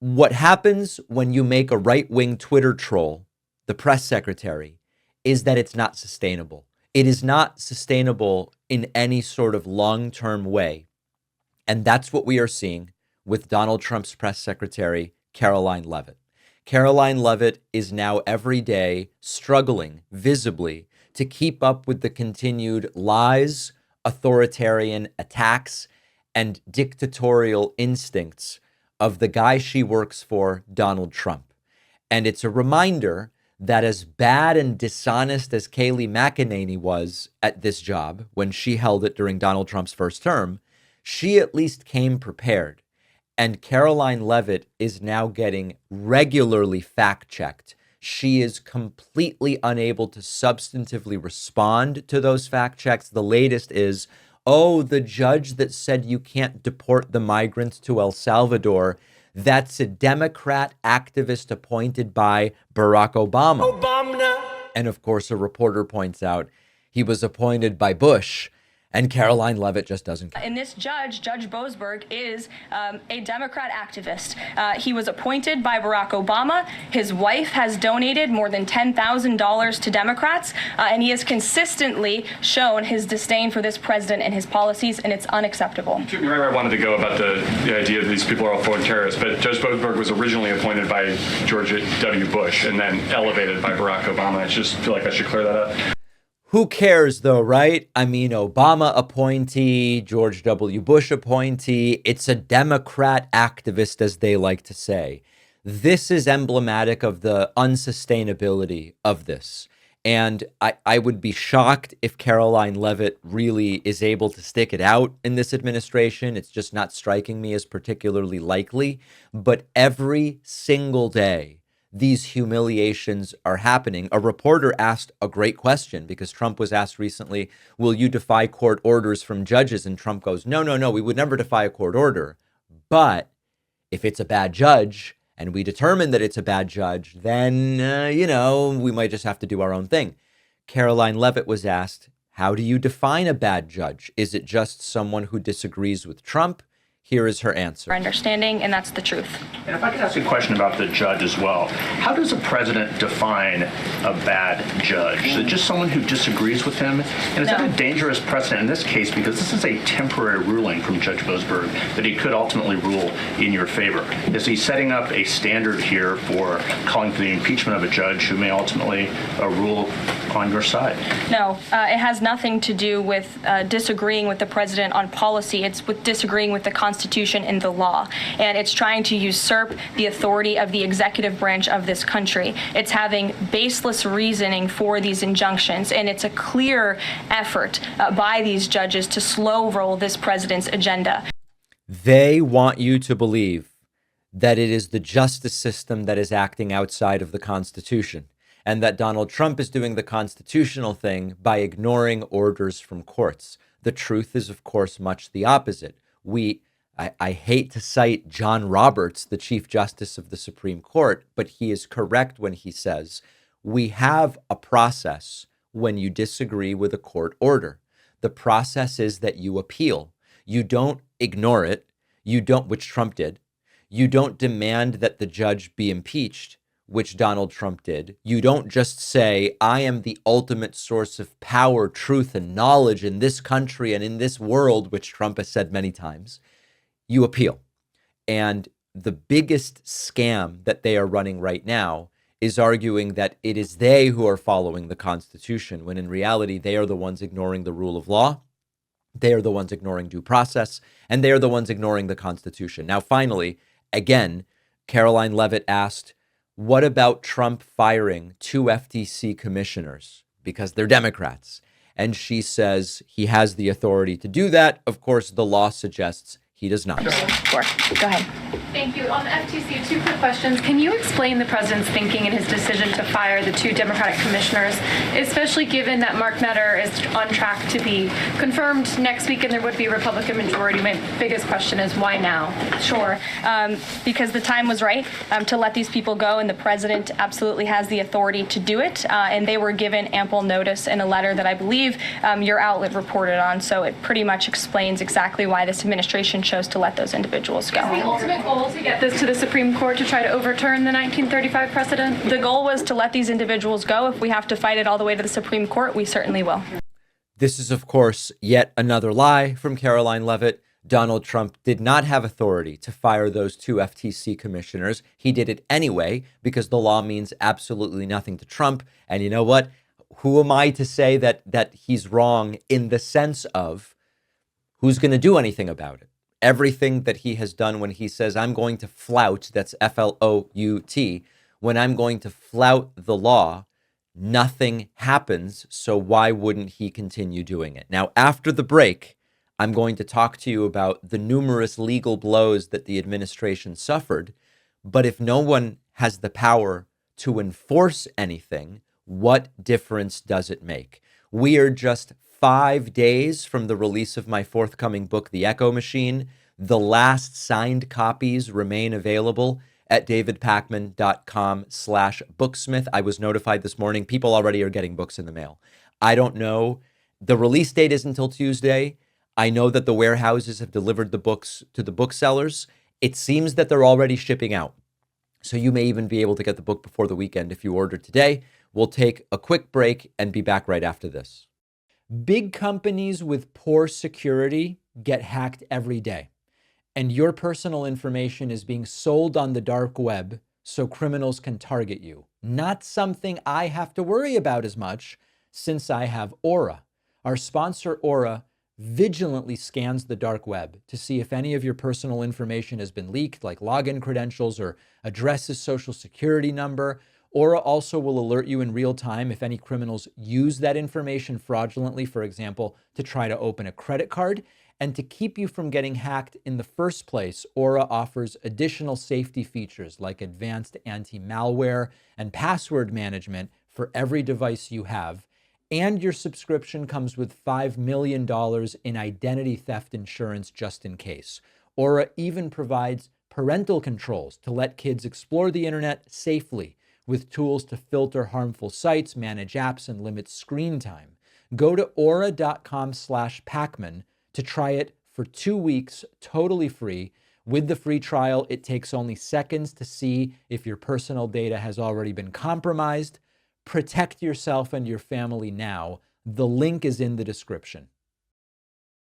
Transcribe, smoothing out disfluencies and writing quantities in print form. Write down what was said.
What happens when you make a right-wing Twitter troll the press secretary is that it's not sustainable. It is not sustainable in any sort of long-term way. And that's what we are seeing with Donald Trump's press secretary, Karoline Leavitt. Karoline Leavitt is now every day struggling visibly to keep up with the continued lies, authoritarian attacks, and dictatorial instincts of the guy she works for, Donald Trump. And it's a reminder that as bad and dishonest as Kayleigh McEnany was at this job when she held it during Donald Trump's first term, she at least came prepared. And Karoline Leavitt is now getting regularly fact-checked. She is completely unable to substantively respond to those fact checks. The latest is, oh, the judge that said you can't deport the migrants to El Salvador, that's a Democrat activist appointed by Barack Obama. And of course, a reporter points out he was appointed by Bush. And Karoline Leavitt just doesn't care. And this judge, Judge Boasberg, is a Democrat activist. He was appointed by Barack Obama. His wife has donated more than $10,000 to Democrats, and he has consistently shown his disdain for this president and his policies, and it's unacceptable. You took me right where I wanted to go about the idea that these people are all foreign terrorists, but Judge Boasberg was originally appointed by George W. Bush and then elevated by Barack Obama. I just feel like I should clear that up. Who cares though, right? I mean, Obama appointee, George W. Bush appointee, it's a Democrat activist, as they like to say. This is emblematic of the unsustainability of this. And I would be shocked if Karoline Leavitt really is able to stick it out in this administration. It's just not striking me as particularly likely. But every single day, these humiliations are happening. A reporter asked a great question because Trump was asked recently, will you defy court orders from judges? And Trump goes, no, we would never defy a court order. But if it's a bad judge and we determine that it's a bad judge, then, we might just have to do our own thing. Karoline Leavitt was asked, how do you define a bad judge? Is it just someone who disagrees with Trump? Here is her answer. Understanding, and that's the truth. And if I could ask a question about the judge as well. How does a president define a bad judge? Is it just someone who disagrees with him? And is that a dangerous precedent in this case? Because this is a temporary ruling from Judge Boasberg that he could ultimately rule in your favor. Is he setting up a standard here for calling for the impeachment of a judge who may ultimately rule on your side? No, it has nothing to do with disagreeing with the president on policy. It's with disagreeing with the Constitution and the law. And it's trying to usurp the authority of the executive branch of this country. It's having baseless reasoning for these injunctions. And it's a clear effort by these judges to slow roll this president's agenda. They want you to believe that it is the justice system that is acting outside of the Constitution, and that Donald Trump is doing the constitutional thing by ignoring orders from courts. The truth is, of course, much the opposite. I hate to cite John Roberts, the Chief Justice of the Supreme Court, but he is correct when he says, we have a process when you disagree with a court order. The process is that you appeal. You don't ignore it. You don't, which Trump did. You don't demand that the judge be impeached, which Donald Trump did. You don't just say, I am the ultimate source of power, truth, and knowledge in this country and in this world, which Trump has said many times. You appeal. And the biggest scam that they are running right now is arguing that it is they who are following the Constitution, when in reality, they are the ones ignoring the rule of law. They are the ones ignoring due process, and they are the ones ignoring the Constitution. Now, finally, again, Karoline Leavitt asked, what about Trump firing 2 FTC commissioners because they're Democrats? And she says he has the authority to do that. Of course, the law suggests he does not. Sure. Go ahead. Thank you. On the FTC, 2 quick questions. Can you explain the president's thinking in his decision to fire the 2 Democratic commissioners, especially given that Mark Meadow is on track to be confirmed next week and there would be a Republican majority? My biggest question is why now? Sure. Because the time was right to let these people go, and the president absolutely has the authority to do it. And they were given ample notice in a letter that I believe your outlet reported on. So it pretty much explains exactly why this administration chose to let those individuals go. Is the ultimate goal to get this to the Supreme Court to try to overturn the 1935 precedent? The goal was to let these individuals go. If we have to fight it all the way to the Supreme Court, we certainly will. This is, of course, yet another lie from Karoline Leavitt. Donald Trump did not have authority to fire those two FTC commissioners. He did it anyway because the law means absolutely nothing to Trump. And you know what? Who am I to say that he's wrong in the sense of who's going to do anything about it? Everything that he has done when he says, I'm going to flout, that's FLOUT, when I'm going to flout the law, nothing happens. So why wouldn't he continue doing it? Now, after the break, I'm going to talk to you about the numerous legal blows that the administration suffered. But if no one has the power to enforce anything, what difference does it make? We are just 5 days from the release of my forthcoming book, The Echo Machine. The last signed copies remain available at davidpakman.com/booksmith. I was notified this morning. People already are getting books in the mail. I don't know. The release date is until Tuesday. I know that the warehouses have delivered the books to the booksellers. It seems that they're already shipping out. So you may even be able to get the book before the weekend if you order today. We'll take a quick break and be back right after this. Big companies with poor security get hacked every day. And your personal information is being sold on the dark web so criminals can target you. Not something I have to worry about as much since I have Aura. Our sponsor, Aura, vigilantly scans the dark web to see if any of your personal information has been leaked, like login credentials or addresses, social security number. Aura also will alert you in real time if any criminals use that information fraudulently, for example, to try to open a credit card. And to keep you from getting hacked in the first place, Aura offers additional safety features like advanced anti-malware and password management for every device you have. And your subscription comes with $5 million in identity theft insurance just in case. Aura even provides parental controls to let kids explore the internet safely with tools to filter harmful sites, manage apps, and limit screen time. Go to aura.com/Pacman to try it for 2 weeks totally free. With the free trial, it takes only seconds to see if your personal data has already been compromised. Protect yourself and your family now. The link is in the description.